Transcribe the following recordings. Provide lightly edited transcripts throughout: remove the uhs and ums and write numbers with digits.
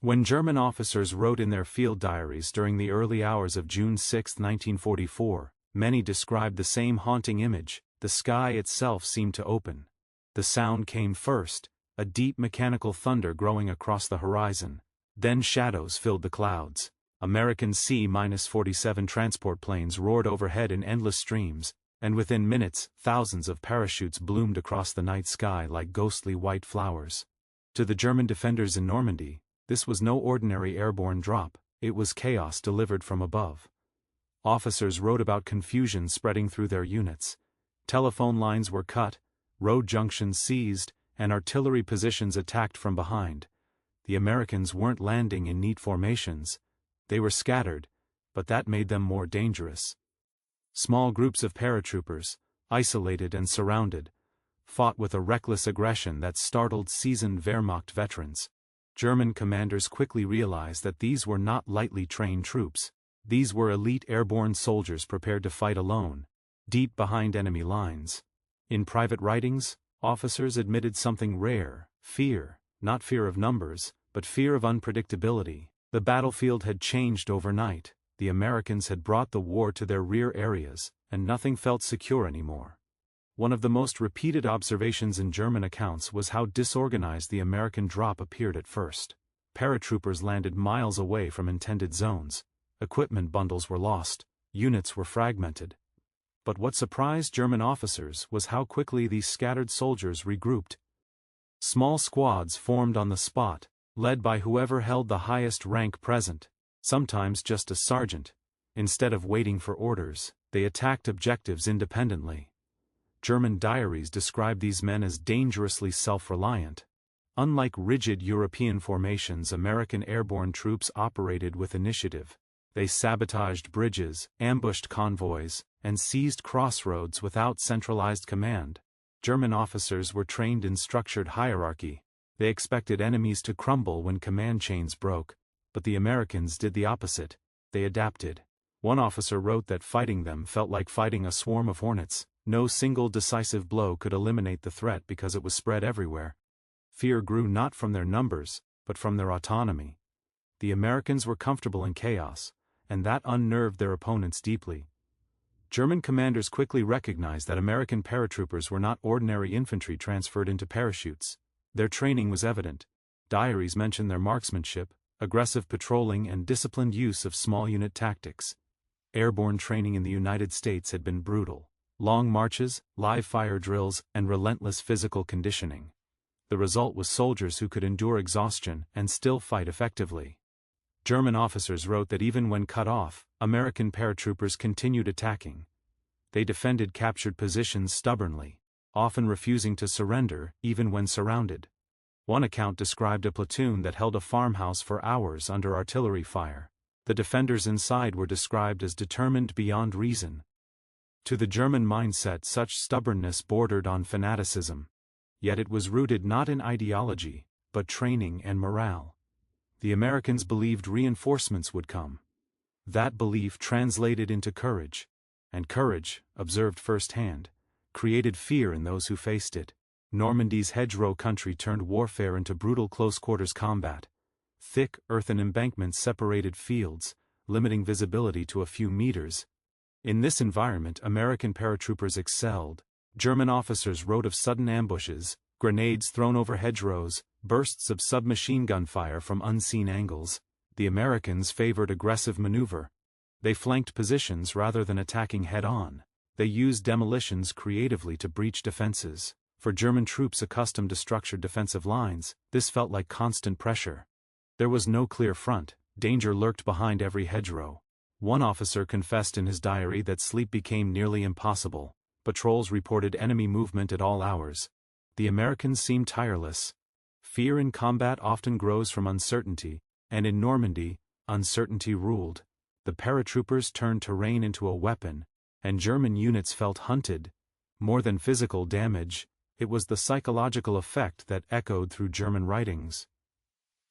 When German officers wrote in their field diaries during the early hours of June 6, 1944, many described the same haunting image. The sky itself seemed to open. The sound came first, a deep mechanical thunder growing across the horizon. Then shadows filled the clouds. American C-47 transport planes roared overhead in endless streams, and within minutes, thousands of parachutes bloomed across the night sky like ghostly white flowers. To the German defenders in Normandy, this was no ordinary airborne drop, it was chaos delivered from above. Officers wrote about confusion spreading through their units. Telephone lines were cut, road junctions seized, and artillery positions attacked from behind. The Americans weren't landing in neat formations. They were scattered, but that made them more dangerous. Small groups of paratroopers, isolated and surrounded, fought with a reckless aggression that startled seasoned Wehrmacht veterans. German commanders quickly realized that these were not lightly trained troops. These were elite airborne soldiers prepared to fight alone, deep behind enemy lines. In private writings, officers admitted something rare: fear, not fear of numbers, but fear of unpredictability. The battlefield had changed overnight. The Americans had brought the war to their rear areas, and nothing felt secure anymore. One of the most repeated observations in German accounts was how disorganized the American drop appeared at first. Paratroopers landed miles away from intended zones. Equipment bundles were lost. Units were fragmented. But what surprised German officers was how quickly these scattered soldiers regrouped. Small squads formed on the spot, led by whoever held the highest rank present, sometimes just a sergeant. Instead of waiting for orders, they attacked objectives independently. German diaries describe these men as dangerously self-reliant. Unlike rigid European formations, American airborne troops operated with initiative. They sabotaged bridges, ambushed convoys, and seized crossroads without centralized command. German officers were trained in structured hierarchy. They expected enemies to crumble when command chains broke, but the Americans did the opposite. They adapted. One officer wrote that fighting them felt like fighting a swarm of hornets. No single decisive blow could eliminate the threat because it was spread everywhere. Fear grew not from their numbers, but from their autonomy. The Americans were comfortable in chaos, and that unnerved their opponents deeply. German commanders quickly recognized that American paratroopers were not ordinary infantry transferred into parachutes. Their training was evident. Diaries mention their marksmanship, aggressive patrolling, and disciplined use of small unit tactics. Airborne training in the United States had been brutal. Long marches, live fire drills, and relentless physical conditioning. The result was soldiers who could endure exhaustion and still fight effectively. German officers wrote that even when cut off, American paratroopers continued attacking. They defended captured positions stubbornly, often refusing to surrender even when surrounded. One account described a platoon that held a farmhouse for hours under artillery fire. The defenders inside were described as determined beyond reason. To the German mindset, such stubbornness bordered on fanaticism. Yet it was rooted not in ideology, but training and morale. The Americans believed reinforcements would come. That belief translated into courage. And courage, observed firsthand, created fear in those who faced it. Normandy's hedgerow country turned warfare into brutal close-quarters combat. Thick earthen embankments separated fields, limiting visibility to a few meters. In this environment, American paratroopers excelled. German officers wrote of sudden ambushes, grenades thrown over hedgerows, bursts of submachine gun fire from unseen angles. The Americans favored aggressive maneuver. They flanked positions rather than attacking head-on. They used demolitions creatively to breach defenses. For German troops accustomed to structured defensive lines, this felt like constant pressure. There was no clear front. Danger lurked behind every hedgerow. One officer confessed in his diary that sleep became nearly impossible. Patrols reported enemy movement at all hours. The Americans seemed tireless. Fear in combat often grows from uncertainty, and in Normandy, uncertainty ruled. The paratroopers turned terrain into a weapon, and German units felt hunted. More than physical damage, it was the psychological effect that echoed through German writings.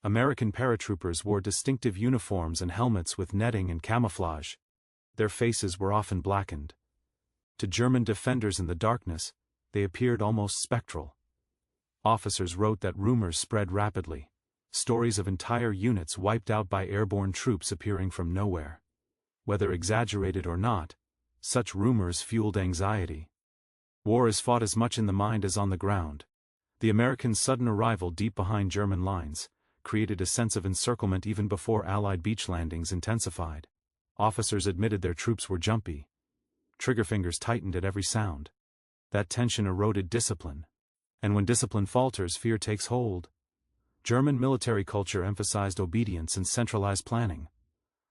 American paratroopers wore distinctive uniforms and helmets with netting and camouflage. Their faces were often blackened. To German defenders in the darkness, they appeared almost spectral. Officers wrote that rumors spread rapidly. stories of entire units wiped out by airborne troops appearing from nowhere. Whether exaggerated or not, such rumors fueled anxiety. War is fought as much in the mind as on the ground. The Americans' sudden arrival deep behind German lines created a sense of encirclement even before Allied beach landings intensified. Officers admitted their troops were jumpy. Trigger fingers tightened at every sound. That tension eroded discipline. And when discipline falters, fear takes hold. German military culture emphasized obedience and centralized planning.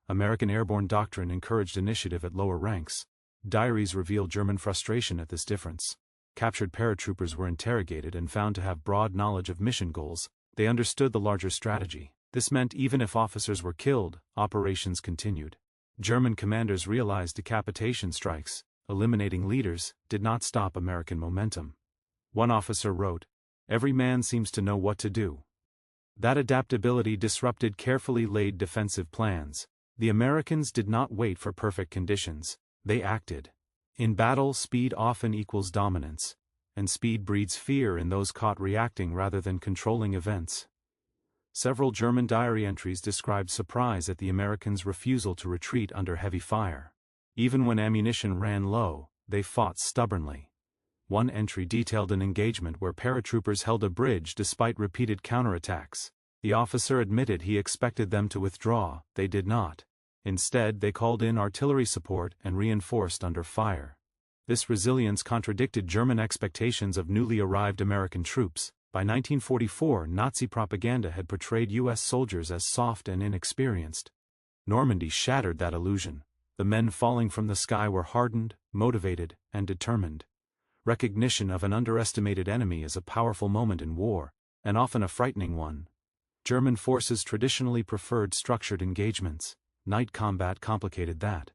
American airborne doctrine encouraged initiative at lower ranks. Diaries revealed German frustration at this difference. Captured paratroopers were interrogated and found to have broad knowledge of mission goals. They understood the larger strategy. This meant even if officers were killed, operations continued. German commanders realized decapitation strikes, eliminating leaders, did not stop American momentum. One officer wrote, "Every man seems to know what to do." That adaptability disrupted carefully laid defensive plans. The Americans did not wait for perfect conditions, they acted. In battle, speed often equals dominance, and speed breeds fear in those caught reacting rather than controlling events. Several German diary entries described surprise at the Americans' refusal to retreat under heavy fire. Even when ammunition ran low, they fought stubbornly. One entry detailed an engagement where paratroopers held a bridge despite repeated counterattacks. The officer admitted he expected them to withdraw, they did not. Instead, they called in artillery support and reinforced under fire. This resilience contradicted German expectations of newly arrived American troops. By 1944, Nazi propaganda had portrayed U.S. soldiers as soft and inexperienced. Normandy shattered that illusion. The men falling from the sky were hardened, motivated, and determined. Recognition of an underestimated enemy is a powerful moment in war, and often a frightening one. German forces traditionally preferred structured engagements. Night combat complicated that.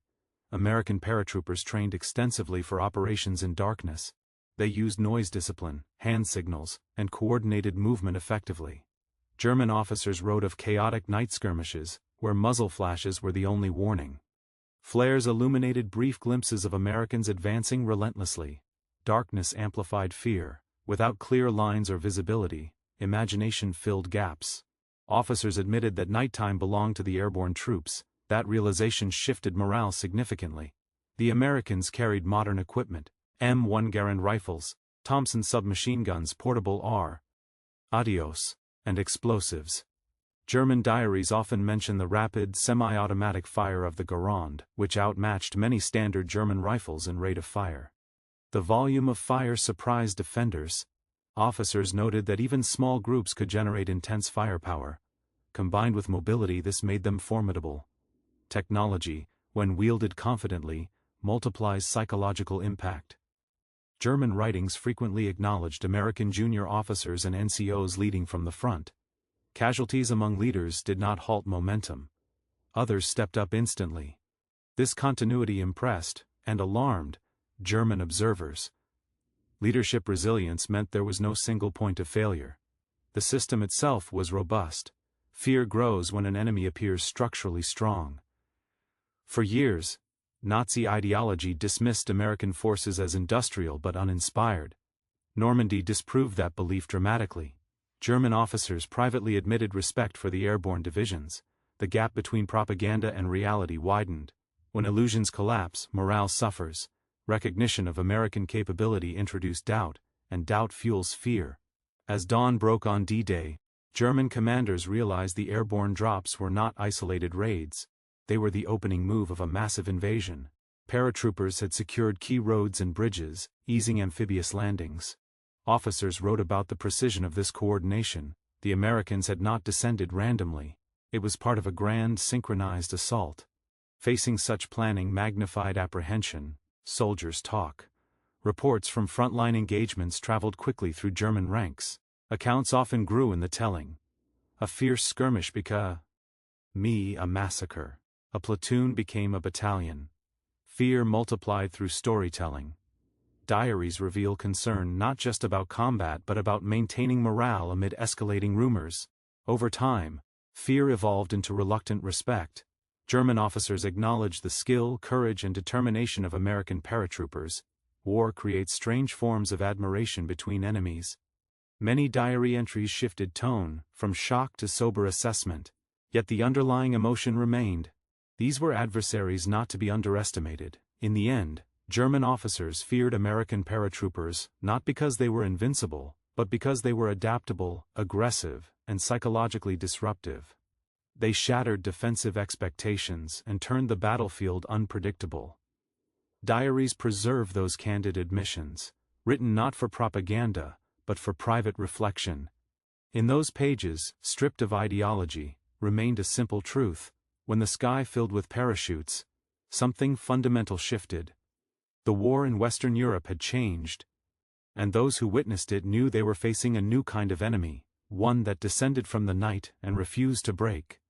American paratroopers trained extensively for operations in darkness. They used noise discipline, hand signals, and coordinated movement effectively. German officers wrote of chaotic night skirmishes, where muzzle flashes were the only warning. Flares illuminated brief glimpses of Americans advancing relentlessly. Darkness amplified fear. Without clear lines or visibility, imagination filled gaps. Officers admitted that nighttime belonged to the airborne troops. That realization shifted morale significantly. The Americans carried modern equipment, M1 Garand rifles, Thompson submachine guns, portable R.Adios, and explosives. German diaries often mention the rapid, semi-automatic fire of the Garand, which outmatched many standard German rifles in rate of fire. The volume of fire surprised defenders. Officers noted that even small groups could generate intense firepower. Combined with mobility, this made them formidable. Technology, when wielded confidently, multiplies psychological impact. German writings frequently acknowledged American junior officers and NCOs leading from the front. Casualties among leaders did not halt momentum. Others stepped up instantly. This continuity impressed, and alarmed, German observers. Leadership resilience meant there was no single point of failure. The system itself was robust. Fear grows when an enemy appears structurally strong. For years, Nazi ideology dismissed American forces as industrial but uninspired. Normandy disproved that belief dramatically. German officers privately admitted respect for the airborne divisions. The gap between propaganda and reality widened. When illusions collapse, morale suffers. Recognition of American capability introduced doubt, and doubt fuels fear. As dawn broke on D-Day, German commanders realized the airborne drops were not isolated raids. They were the opening move of a massive invasion. Paratroopers had secured key roads and bridges, easing amphibious landings. Officers wrote about the precision of this coordination. The Americans had not descended randomly. It was part of a grand, synchronized assault. Facing such planning magnified apprehension. Soldiers talk. Reports from frontline engagements traveled quickly through German ranks. Accounts often grew in the telling. A fierce skirmish became a massacre. A platoon became a battalion. Fear multiplied through storytelling. Diaries reveal concern not just about combat but about maintaining morale amid escalating rumors. Over time, fear evolved into reluctant respect. German officers acknowledged the skill, courage, and determination of American paratroopers. War creates strange forms of admiration between enemies. Many diary entries shifted tone, from shock to sober assessment, yet the underlying emotion remained. These were adversaries not to be underestimated. In the end, German officers feared American paratroopers, not because they were invincible, but because they were adaptable, aggressive, and psychologically disruptive. They shattered defensive expectations and turned the battlefield unpredictable. Diaries preserve those candid admissions, written not for propaganda, but for private reflection. In those pages, stripped of ideology, remained a simple truth: when the sky filled with parachutes, something fundamental shifted. The war in Western Europe had changed, and those who witnessed it knew they were facing a new kind of enemy, one that descended from the night and refused to break.